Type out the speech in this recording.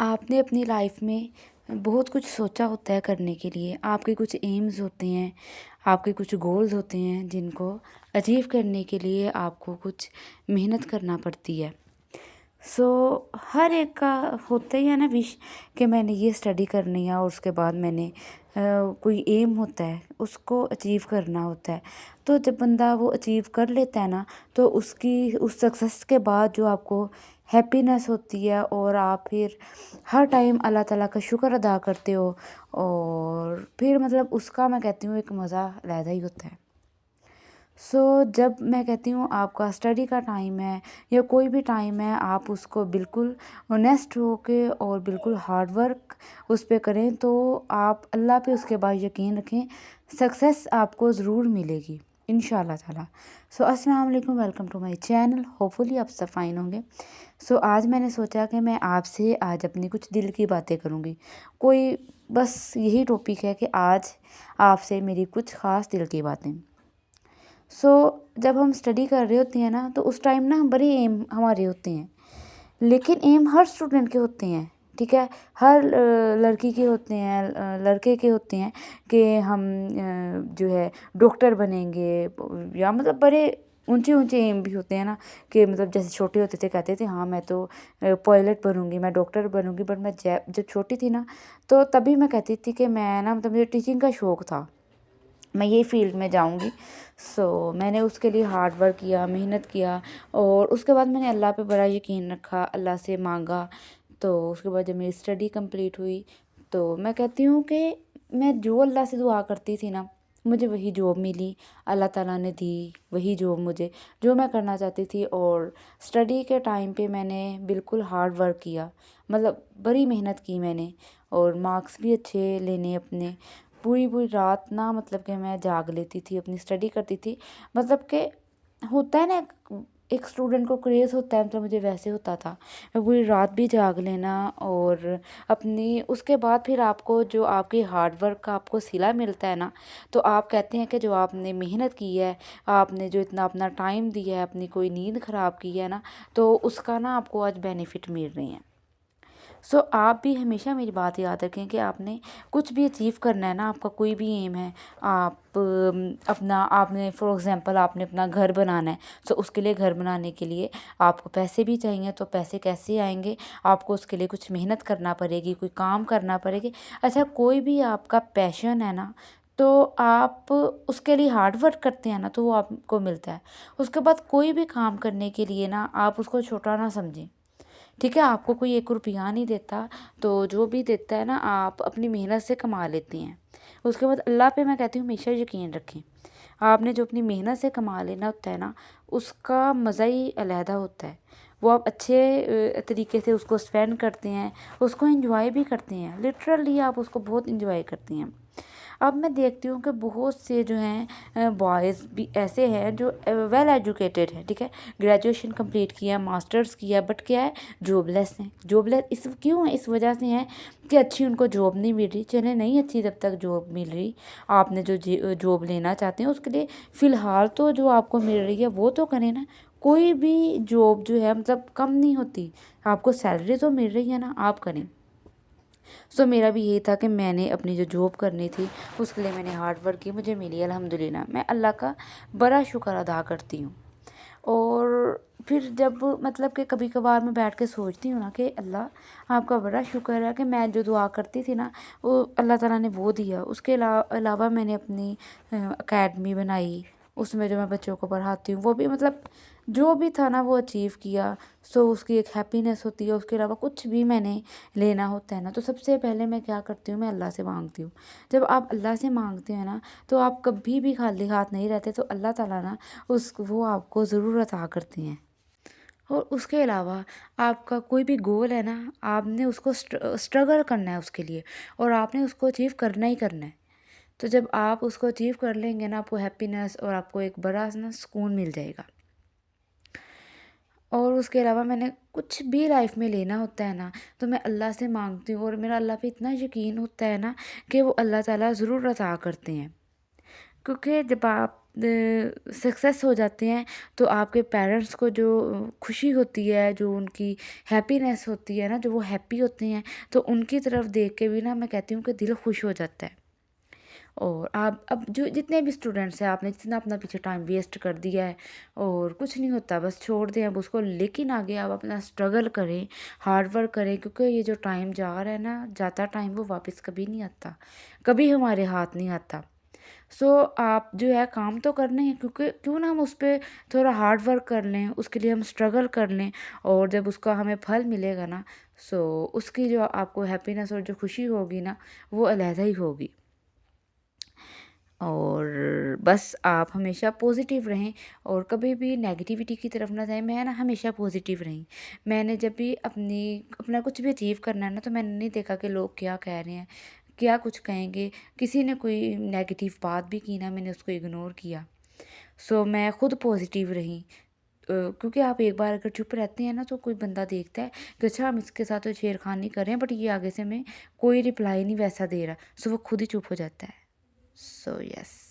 आपने अपनी लाइफ में बहुत कुछ सोचा होता है करने के लिए। आपके कुछ एम्स होते हैं, आपके कुछ गोल्स होते हैं जिनको अचीव करने के लिए आपको कुछ मेहनत करना पड़ती है। सो हर एक का होता ही है ना विश कि मैंने ये स्टडी करनी है और उसके बाद मैंने कोई एम होता है उसको अचीव करना होता है। तो जब बंदा वो अचीव कर लेता है ना, तो उसकी उस सक्सेस के बाद जो आपको हैप्पीनेस होती है और आप फिर हर टाइम अल्लाह ताला का शुक्र अदा करते हो। और फिर मतलब उसका मैं कहती हूँ एक मज़ा अलग ही होता है। जब मैं कहती हूँ आपका स्टडी का टाइम है या कोई भी टाइम है, आप उसको बिल्कुल ऑनेस्ट होके और बिल्कुल हार्ड वर्क उस पे करें, तो आप अल्लाह पे उसके बाद यकीन रखें, सक्सेस आपको ज़रूर मिलेगी इंशाल्लाह ताला। अस्सलाम वालेकुम, welcome to my channel. Hopefully आप सब फाइन होंगे। आज मैंने सोचा कि मैं आपसे आज अपनी कुछ दिल की बातें करूँगी। कोई बस यही टॉपिक है कि आज आपसे मेरी कुछ ख़ास दिल की बातें। जब हम स्टडी कर रहे होते हैं ना, तो उस टाइम ना बड़े एम हमारे होते हैं, लेकिन एम हर स्टूडेंट के होते हैं। ठीक है, हर लड़की के होते हैं, लड़के के होते हैं कि हम जो है डॉक्टर बनेंगे, या मतलब बड़े ऊंचे ऊंचे एम भी होते हैं ना, कि मतलब जैसे छोटे होते थे कहते थे हाँ मैं तो पायलट बनूंगी, मैं डॉक्टर बनूंगी। बट मैं जब छोटी थी ना, तो तभी मैं कहती थी कि मैं ना मतलब मुझे टीचिंग का शौक़ था, मैं ये फील्ड में जाऊंगी। मैंने उसके लिए हार्ड वर्क किया, मेहनत किया, और उसके बाद मैंने अल्लाह पे बड़ा यकीन रखा, अल्लाह से मांगा। तो उसके बाद जब मेरी स्टडी कंप्लीट हुई, तो मैं कहती हूँ कि मैं जो अल्लाह से दुआ करती थी ना, मुझे वही जॉब मिली, अल्लाह ताला ने दी वही जॉब मुझे, जो मैं करना चाहती थी। और स्टडी के टाइम पे मैंने बिल्कुल हार्ड वर्क किया, मतलब बड़ी मेहनत की मैंने, और मार्क्स भी अच्छे लेने अपने। पूरी पूरी रात ना मतलब कि मैं जाग लेती थी, अपनी स्टडी करती थी। मतलब कि होता है ना, एक स्टूडेंट को क्रेज़ होता है, मतलब मुझे वैसे होता था। मैं पूरी रात भी जाग लेना, और अपनी उसके बाद फिर आपको जो आपकी हार्ड वर्क का आपको सिला मिलता है ना, तो आप कहते हैं कि जो आपने मेहनत की है, आपने जो इतना अपना टाइम दिया है, अपनी कोई नींद ख़राब की है ना, तो उसका ना आपको आज बेनिफिट मिल रहे हैं। आप भी हमेशा मेरी बात याद रखें कि आपने कुछ भी अचीव करना है ना, आपका कोई भी एम है, आप अपना आपने फॉर एग्जांपल आपने अपना घर बनाना है। उसके लिए घर बनाने के लिए आपको पैसे भी चाहिए, तो पैसे कैसे आएंगे? आपको उसके लिए कुछ मेहनत करना पड़ेगी, कोई काम करना पड़ेगी। अच्छा, कोई भी आपका पैशन है ना, तो आप उसके लिए हार्ड वर्क करते हैं ना, तो वो आपको मिलता है। उसके बाद कोई भी काम करने के लिए ना आप उसको छोटा ना समझें। ठीक है, आपको कोई 1 रुपया नहीं देता, तो जो भी देता है ना, आप अपनी मेहनत से कमा लेते हैं। उसके बाद अल्लाह पे मैं कहती हूँ हमेशा यकीन रखें। आपने जो अपनी मेहनत से कमा लेना होता है ना, उसका मज़ा ही अलहदा होता है। वो आप अच्छे तरीके से उसको स्पेंड करते हैं, उसको एंजॉय भी करते हैं, लिटरली आप उसको बहुत एंजॉय करते हैं। अब मैं देखती हूँ कि बहुत से जो हैं बॉयज़ भी ऐसे हैं जो वेल एजुकेटेड हैं। ठीक है, ग्रेजुएशन कंप्लीट किया, मास्टर्स किया, बट क्या है, जॉबलेस हैं। जॉबलेस इस क्यों है? इस वजह से हैं कि अच्छी उनको जॉब नहीं मिल रही। चले नहीं अच्छी जब तक जॉब मिल रही, आपने जो जॉब लेना चाहते हैं उसके लिए फ़िलहाल तो जो आपको मिल रही है वो तो करें ना। कोई भी जॉब जो है मतलब कम नहीं होती, आपको सैलरी तो मिल रही है ना, आप करें। मेरा भी यही था कि मैंने अपनी जो जॉब करनी थी उसके लिए मैंने हार्ड वर्क की, मुझे मिली अल्हम्दुलिल्लाह। मैं अल्लाह का बड़ा शुक्र अदा करती हूँ। और फिर जब मतलब कि कभी कभार मैं बैठ के सोचती हूँ ना कि अल्लाह आपका बड़ा शुक्र है कि मैं जो दुआ करती थी ना, वो अल्लाह ताला ने वो दिया। उसके अलावा मैंने अपनी अकेडमी बनाई, उसमें जो मैं बच्चों को पढ़ाती हूँ, वो भी मतलब जो भी था ना वो अचीव किया। उसकी एक हैप्पीनेस होती है। उसके अलावा कुछ भी मैंने लेना होता है ना, तो सबसे पहले मैं क्या करती हूँ, मैं अल्लाह से मांगती हूँ। जब आप अल्लाह से मांगते हैं ना, तो आप कभी भी खाली हाथ नहीं रहते, तो अल्लाह ताला ना वो आपको ज़रूर अता करते हैं। और उसके अलावा आपका कोई भी गोल है ना, आपने उसको स्ट्रगल करना है उसके लिए, और आपने उसको अचीव करना ही करना है। तो जब आप उसको अचीव कर लेंगे ना, आपको हैप्पीनेस और आपको एक बड़ा ना सुकून मिल जाएगा। और उसके अलावा मैंने कुछ भी लाइफ में लेना होता है ना, तो मैं अल्लाह से मांगती हूँ, और मेरा अल्लाह पे इतना यकीन होता है ना कि वो अल्लाह ताला ज़रूर अता करते हैं। क्योंकि जब आप सक्सेस हो जाते हैं तो आपके पेरेंट्स को जो खुशी होती है, जो उनकी हैप्पीनेस होती है ना, जो वो हैप्पी होते हैं, तो उनकी तरफ देख के भी ना मैं कहती हूँ कि दिल खुश हो जाता है। और आप अब जो जितने भी स्टूडेंट्स हैं, आपने जितना अपना पीछे टाइम वेस्ट कर दिया है और कुछ नहीं होता, बस छोड़ दें अब उसको, लेकिन आगे आप अपना स्ट्रगल करें, हार्ड वर्क करें, क्योंकि ये जो टाइम जा रहा है ना, जाता टाइम वो वापस कभी नहीं आता, कभी हमारे हाथ नहीं आता। सो आप जो है काम तो करने हैं, क्योंकि क्यों ना हम उस पर थोड़ा हार्ड वर्क कर लें, उसके लिए हम स्ट्रगल कर लें, और जब उसका हमें फल मिलेगा ना, सो उसकी जो आपको हैप्पीनेस और जो खुशी होगी ना, वो अलहदा ही होगी। और बस आप हमेशा पॉजिटिव रहें और कभी भी नेगेटिविटी की तरफ ना जाएं। मैं ना हमेशा पॉजिटिव रही। मैंने जब भी अपना कुछ भी अचीव करना है ना, तो मैंने नहीं देखा कि लोग क्या कह रहे हैं, क्या कुछ कहेंगे। किसी ने कोई नेगेटिव बात भी की ना, मैंने उसको इग्नोर किया। सो मैं खुद पॉजिटिव रही। क्योंकि आप एक बार अगर चुप रहते हैं ना, तो कोई बंदा देखता है कि अच्छा हम इसके साथ तो छेड़खानी कर रहे हैं, बट ये आगे से हमें कोई रिप्लाई नहीं वैसा दे रहा, सो वो खुद ही चुप हो जाता है। So yes.